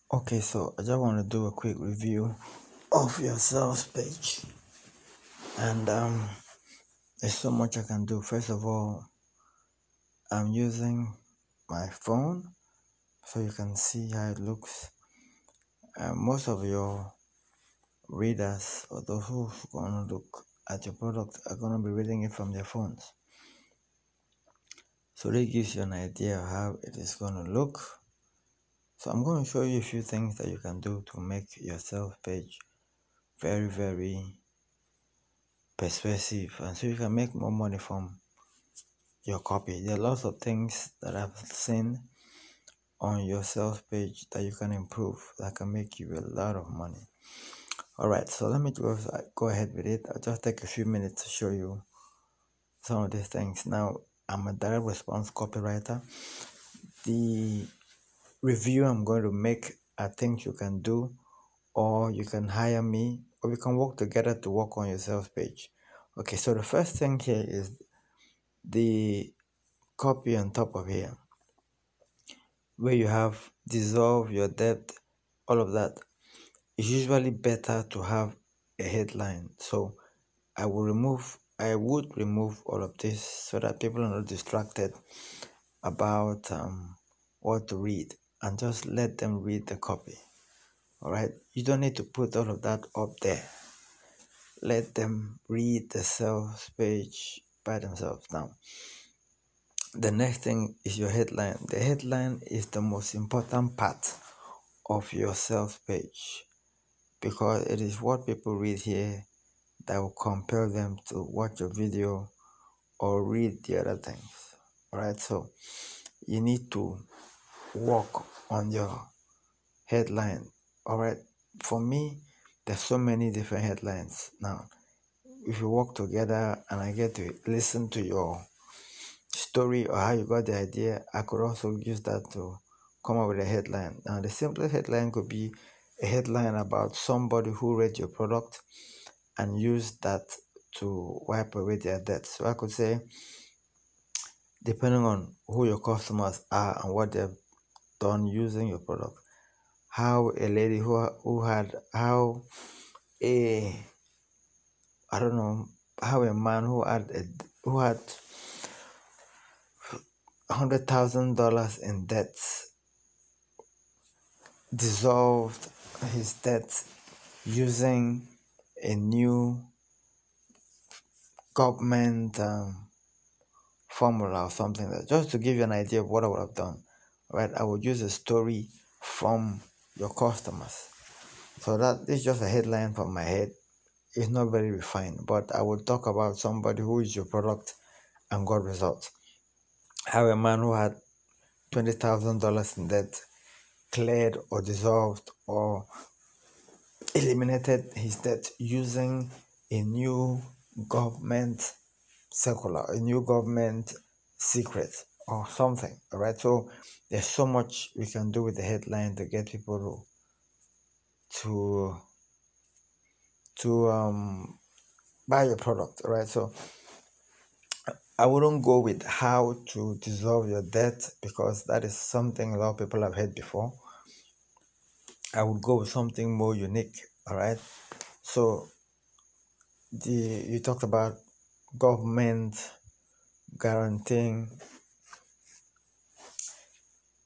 Okay, so I just want to do a quick review of your sales page, and there's so much I can do. First of all, I'm using my phone so you can see how it looks. Most of your readers or those who's going to look at your product are going to be reading it from their phones, so that gives you an idea of how it is going to look. So I'm going to show you a few things that you can do to make your sales page very persuasive, and so you can make more money from your copy. There are lots of things that I've seen on your sales page that you can improve that can make you a lot of money. All right, so let me go ahead with it. I'll just take a few minutes to show you some of these things. Now, I'm a direct response copywriter. The review I'm going to make are things you can do, or you can hire me, or we can work together to work on your sales page. Okay, so the first thing here is the copy on top of here, where you have dissolve your debt, all of that. It's usually better to have a headline. So I would remove all of this so that people are not distracted about what to read, and just let them read the copy. All right, you don't need to put all of that up there. Let them read the sales page by themselves. Now, the next thing is your headline. The headline is the most important part of your sales page, because it is what people read here that will compel them to watch your video or read the other things. All right, so you need to work on your headline. All right, for me, there's so many different headlines. Now, if we work together and I get to listen to your story or how you got the idea, I could also use that to come up with a headline. Now, the simplest headline could be a headline about somebody who read your product and used that to wipe away their debt. So I could say, depending on who your customers are and what they've done using your product, how a lady who had how a I don't know how a man who had $100,000 in debts dissolved his debts using a new government formula or something. That just to give you an idea of what I would have done. Right, I would use a story from your customers. So that is just a headline from my head. It's not very refined, but I would talk about somebody who is your product and got results. How a man who had $20,000 in debt cleared or dissolved or eliminated his debt using a new government circular, a new government secret or something. All right, so there's so much we can do with the headline to get people to buy your product. All right, so I wouldn't go with how to dissolve your debt, because that is something a lot of people have heard before. I would go with something more unique. All right, so you talked about government guaranteeing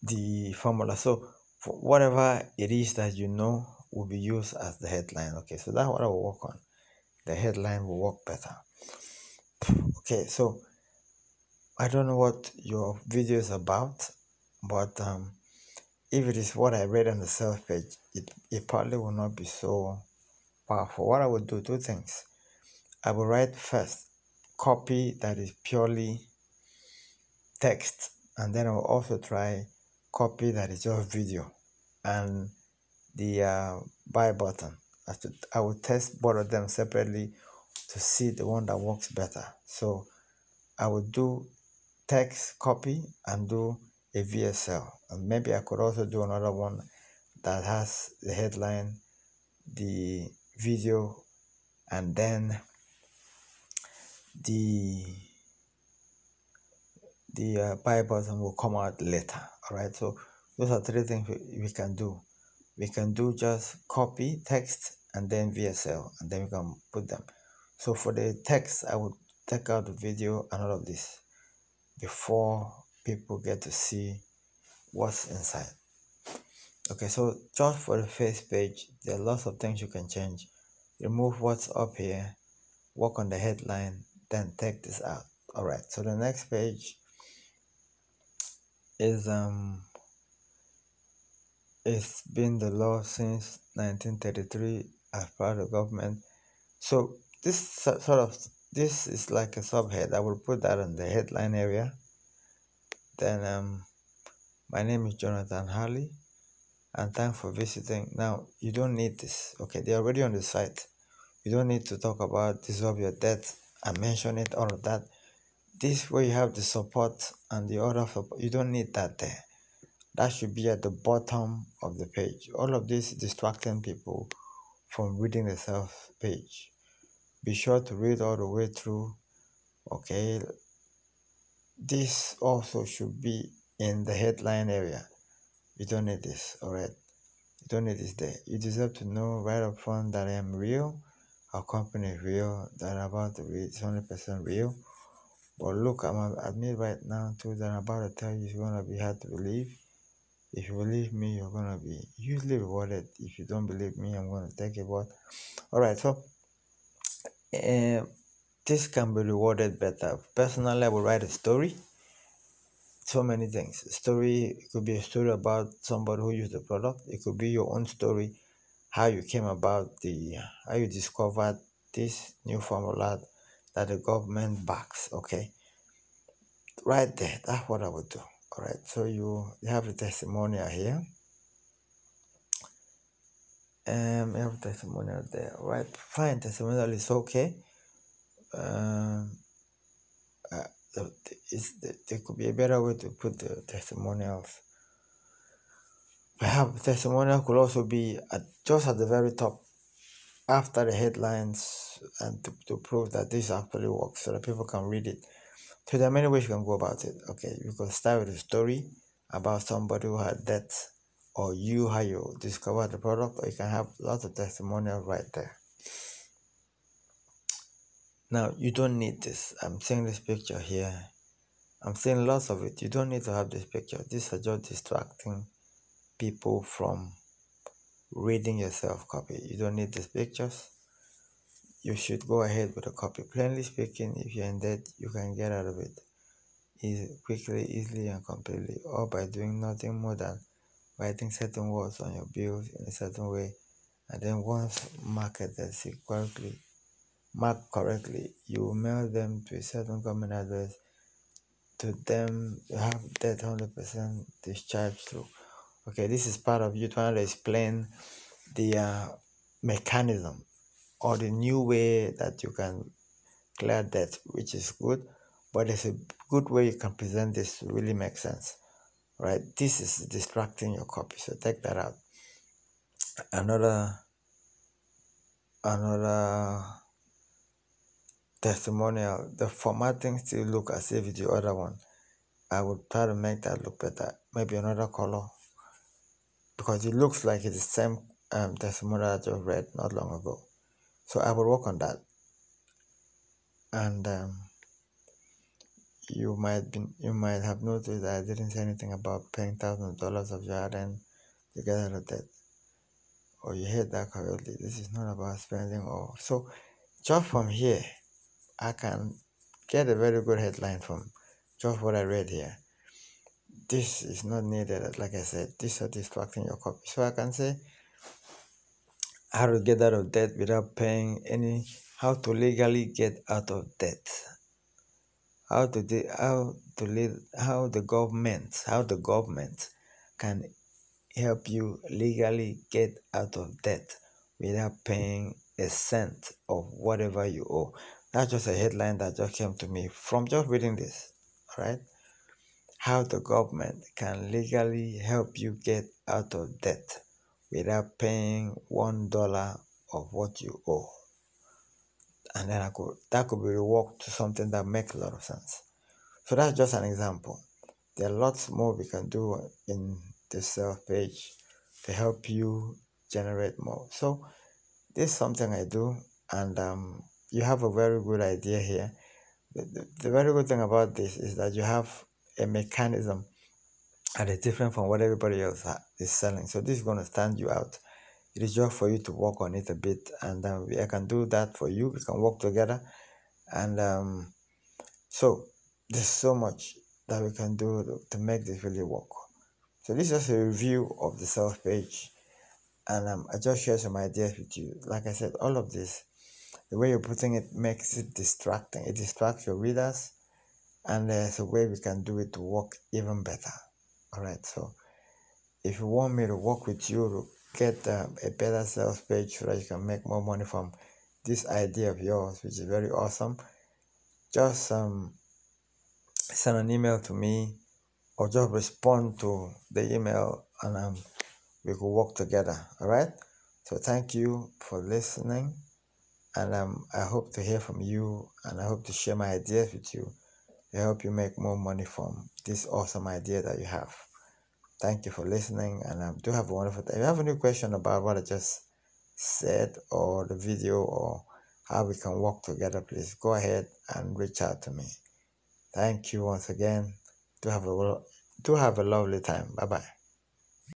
the formula. So for whatever it is that you know will be used as the headline. Okay, so that's what I will work on. The headline will work better. Okay, so I don't know what your video is about, but if it is what I read on the sales page, it probably will not be so powerful. What I would do, two things. I will write first copy that is purely text, and then I will also try copy that is just video and the buy button. I will test both of them separately to see the one that works better. So I would do text copy and do a VSL, and maybe I could also do another one that has the headline, the video, and then the buy button will come out later. All right, so those are three things we can do. we can do just copy text and then VSL, and then we can put them. So for the text, I would take out the video and all of this before people get to see what's inside. Okay, so just for the first page, there are lots of things you can change. Remove what's up here, work on the headline, then take this out. All right, so the next page is it's been the law since 1933 as part of the government. So this this is like a subhead. I will put that in the headline area. Then my name is Jonathan Harley, and thanks for visiting. Now you don't need this. Okay, they're already on the site. You don't need to talk about dissolve your debt and mention it, all of that. This way you have the support and the other support. You don't need that there. That should be at the bottom of the page. All of this is distracting people from reading the sales page. Be sure to read all the way through. Okay, this also should be in the headline area. You don't need this. All right, you don't need this there. You deserve to know right up front that I am real. Our company is real. That I'm about to read is 100% real. But look, I'm admit right now too that I'm about to tell you it's gonna be hard to believe. If you believe me, you're gonna be hugely rewarded. If you don't believe me, I'm gonna take it. But all right, so this can be rewarded better. Personally, I would write a story. So many things. A story, it could be a story about somebody who used the product. It could be your own story, how you came about how you discovered this new formula that the government backs. Okay, right there, that's what I would do. All right, so you have the testimonial here. You have a testimonial there. All right, fine. Testimonial is okay. There could be a better way to put the testimonials. Perhaps testimonial could also be just at the very top after the headlines, and to prove that this actually works so that people can read it. So there are many ways you can go about it. Okay, you can start with a story about somebody who had debt, or how you discovered the product, or you can have lots of testimonials right there. Now, you don't need this. I'm seeing this picture here. I'm seeing lots of it. You don't need to have this picture. These are just distracting people from reading your self-copy. You don't need these pictures. You should go ahead with the copy. Plainly speaking, if you're in debt, you can get out of it quickly, easily, and completely, or by doing nothing more than writing certain words on your bills in a certain way, and then once marked correctly, you will mail them to a certain government address. To them, you have that 100% discharged through. Okay, this is part of you trying to explain the mechanism or the new way that you can clear debt, which is good, but it's a good way you can present this to really make sense, right? This is distracting your copy, so take that out. Another testimonial, the formatting still look as if it's the other one. I would try to make that look better, maybe another color, because it looks like it's the same testimonial I just read not long ago. So I will work on that. And you might have noticed that I didn't say anything about paying thousands of dollars of your hard-earned to get out of debt. Or you heard that correctly. This is not about spending all. So just from here, I can get a very good headline from just what I read here. This is not needed. Like I said, these are distracting your copy. So I can say how to get out of debt without paying how to legally get out of debt. How the government can help you legally get out of debt without paying a cent of whatever you owe. That's just a headline that just came to me from just reading this. All right, how the government can legally help you get out of debt without paying $1 of what you owe. And then that could be reworked to something that makes a lot of sense. So that's just an example. There are lots more we can do in the sales page to help you generate more. So this is something I do, and you have a very good idea here. The very good thing about this is that you have a mechanism that is different from what everybody else is selling. So this is going to stand you out. It is just for you to work on it a bit, and I can do that for you. We can work together, and so there's so much that we can do to make this really work. So this is just a review of the sales page, and I just share some ideas with you. Like I said, all of this, the way you're putting it makes it distracting. It distracts your readers, and there's a way we can do it to work even better. All right, so if you want me to work with you to get a better sales page so that you can make more money from this idea of yours, which is very awesome, just send an email to me or just respond to the email, and we could work together. All right, so thank you for listening, and I hope to hear from you, and I hope to share my ideas with you to help you make more money from this awesome idea that you have. Thank you for listening, and do have a wonderful day. If you have any question about what I just said, or the video, or how we can work together, please go ahead and reach out to me. Thank you once again. Do have a lovely time. Bye bye.